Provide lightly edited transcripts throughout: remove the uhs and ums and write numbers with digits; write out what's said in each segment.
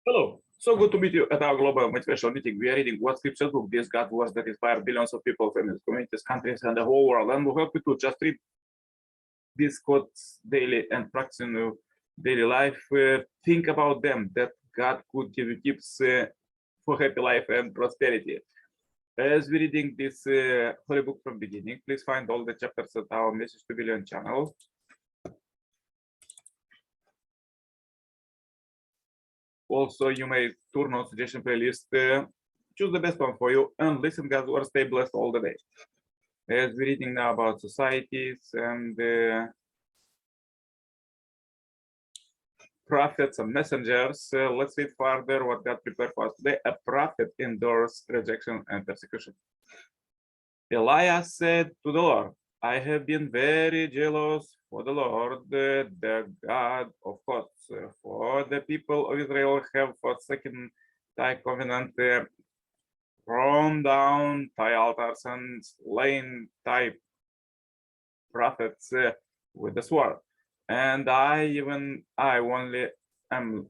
Hello. So good to meet you at our global motivational meeting. We are reading what scriptures book this God was that inspired billions of people, families, communities, countries, and the whole world. And we'll help you to just read these quotes daily and practice in your daily life. Think about them, that God could give you tips for happy life and prosperity. As we're reading this holy book from beginning, please find all the chapters at our Message to Billion channel. Also, you may turn on suggestion playlist, choose the best one for you, and listen God's word, stay blessed all the day. As we're reading now about societies and prophets and messengers, let's read further what God prepared for us today. A prophet endures rejection and persecution. Elias said to the Lord, I have been very jealous for the Lord, the God of hosts, for the people of Israel have forsaken thy covenant, thrown down thy altars, and slain thy prophets with the sword. And I only am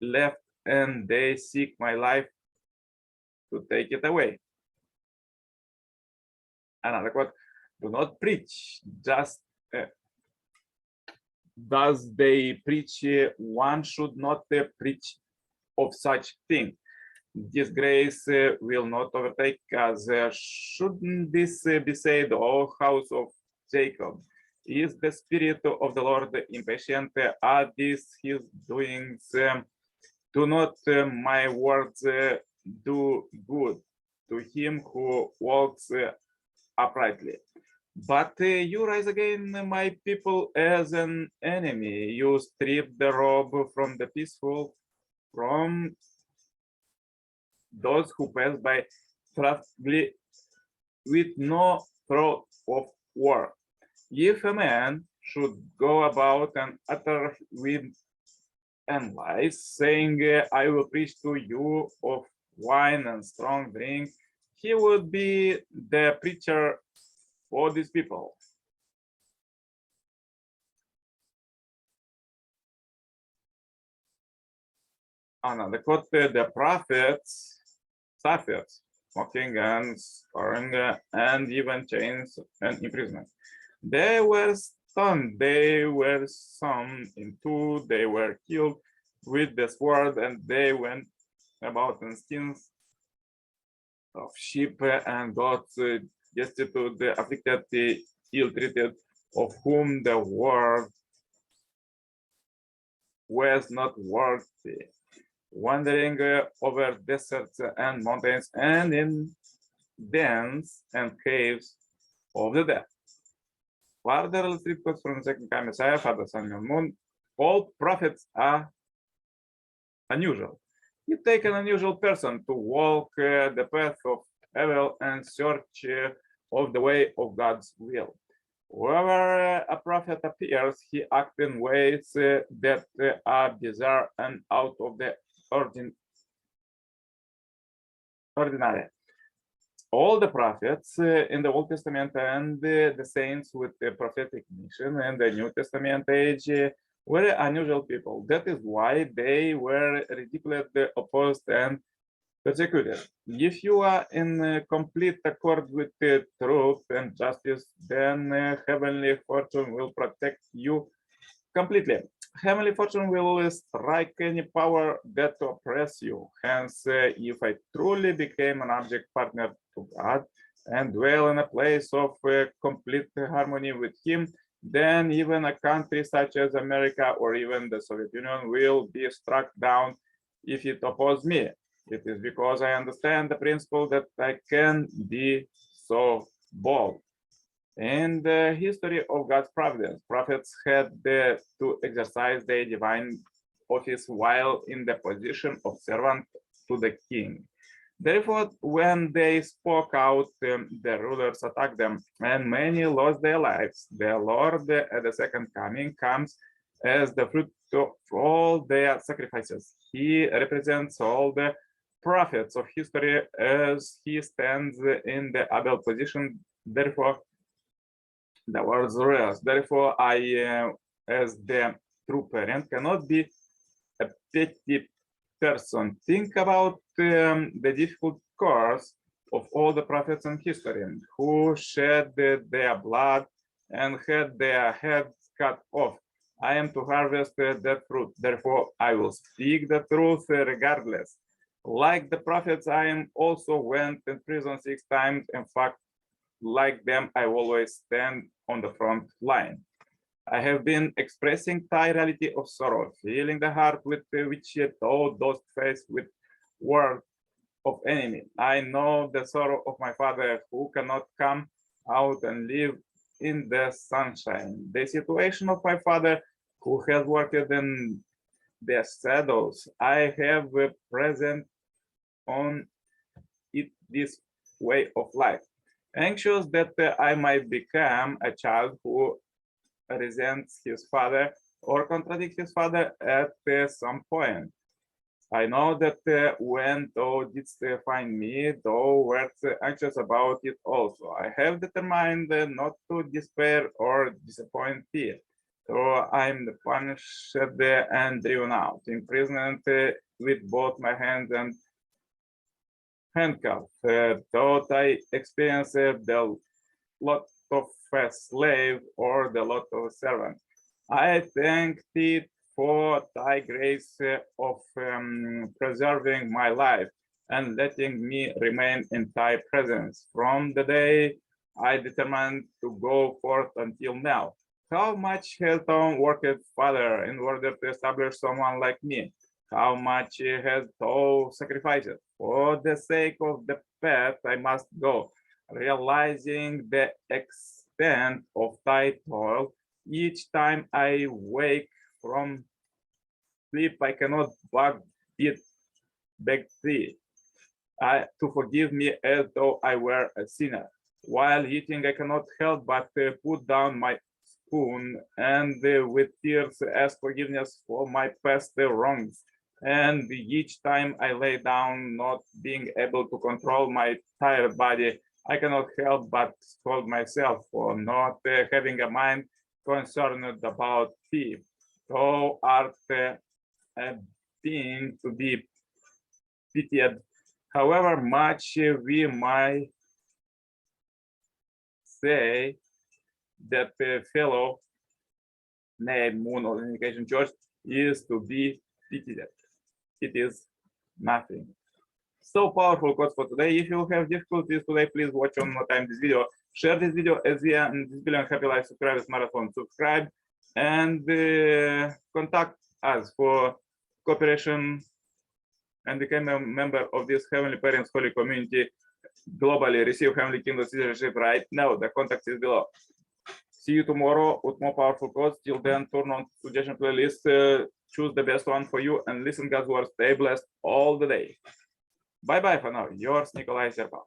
left, and they seek my life to take it away. Another quote, do not preach, just does they preach, one should not preach of such thing. Disgrace will not overtake us. Shouldn't this be said, O house of Jacob? Is the spirit of the Lord impatient? Are these his doings? Do not my words do good to him who walks uprightly? But you rise again, my people, as an enemy. You strip the robe from the peaceful, from those who pass by craftily with no thought of war. If a man should go about and utter with and lies, saying, I will preach to you of wine and strong drink, he would be the preacher for these people. Another quote, the prophets suffered mocking and scourging and even chains and imprisonment. They were stunned, they were sawn in two, they were killed with the sword, and they went about in skins of sheep and goats, destitute, afflicted, ill-treated, of whom the world was not worthy, wandering over deserts and mountains and in dens and caves of the dead. Further, let's read quotes from the second time Messiah, Father, Son, and Moon. All prophets are unusual. You take an unusual person to walk the path of evil and search of the way of God's will. Wherever a prophet appears, he acts in ways that are bizarre and out of the ordinary. All the prophets in the Old Testament and the saints with the prophetic mission in the New Testament age were unusual people. That is why they were ridiculed, opposed, and persecuted. If you are in complete accord with the truth and justice, then heavenly fortune will protect you completely. Heavenly fortune will strike any power that oppress you. Hence, if I truly became an object partner to God and dwell in a place of complete harmony with Him, then even a country such as America or even the Soviet Union will be struck down if it opposes me. It is because I understand the principle that I can be so bold. In the history of God's providence, prophets had to exercise their divine office while in the position of servant to the king. Therefore, when they spoke out, the rulers attacked them, and many lost their lives. The Lord at the second coming comes as the fruit of all their sacrifices. He represents all the prophets of history as he stands in the Abel position. Therefore, the words real. Therefore, I, as the true parent, cannot be a petty person. Think about the difficult course of all the prophets in history who shed their blood and had their heads cut off. I am to harvest that fruit. Therefore, I will speak the truth regardless. Like the prophets, I am also went in prison 6 times. In fact, like them, I always stand on the front line. I have been expressing the reality of sorrow, feeling the heart with which those faced with word of enemy. I know the sorrow of my father who cannot come out and live in the sunshine. The situation of my father who has worked in the shadows. I have present on it this way of life. Anxious that I might become a child who resents his father or contradicts his father at some point. I know that when thou didst find me, thou wert anxious about it also. I have determined not to despair or disappoint thee. So I am punished and driven out, imprisoned with both my hands and handcuffed. Thought I experienced the lot of a slave or the lot of a servant. I thank thee for thy grace of preserving my life and letting me remain in thy presence from the day I determined to go forth until now. How much has thou worked, Father, in order to establish someone like me? How much has thou sacrificed? For the sake of the path I must go, realizing the extent of thy toil. Each time I wake from sleep, I cannot beg thee to forgive me as though I were a sinner. While eating, I cannot help but put down my spoon and with tears ask forgiveness for my past wrongs. And each time I lay down, not being able to control my tired body, I cannot help but scold myself for not having a mind concerned about thee. Thou art a being to be pitied, however much we might say that fellow named Moon of the Indication Church is to be pitied. It is nothing. So powerful quotes for today. If you have difficulties today, please watch one more time this video. Share this video as we are in this billion happy life subscribers marathon. Subscribe and contact us for cooperation and become a member of this Heavenly Parents Holy Community globally. Receive Heavenly Kingdom citizenship right now. The contact is below. See you tomorrow with more powerful quotes. Till then, turn on suggestion playlist, choose the best one for you, and listen God's word. Stay blessed all the day. Bye bye for now. Yours, Nicolae Cirpala.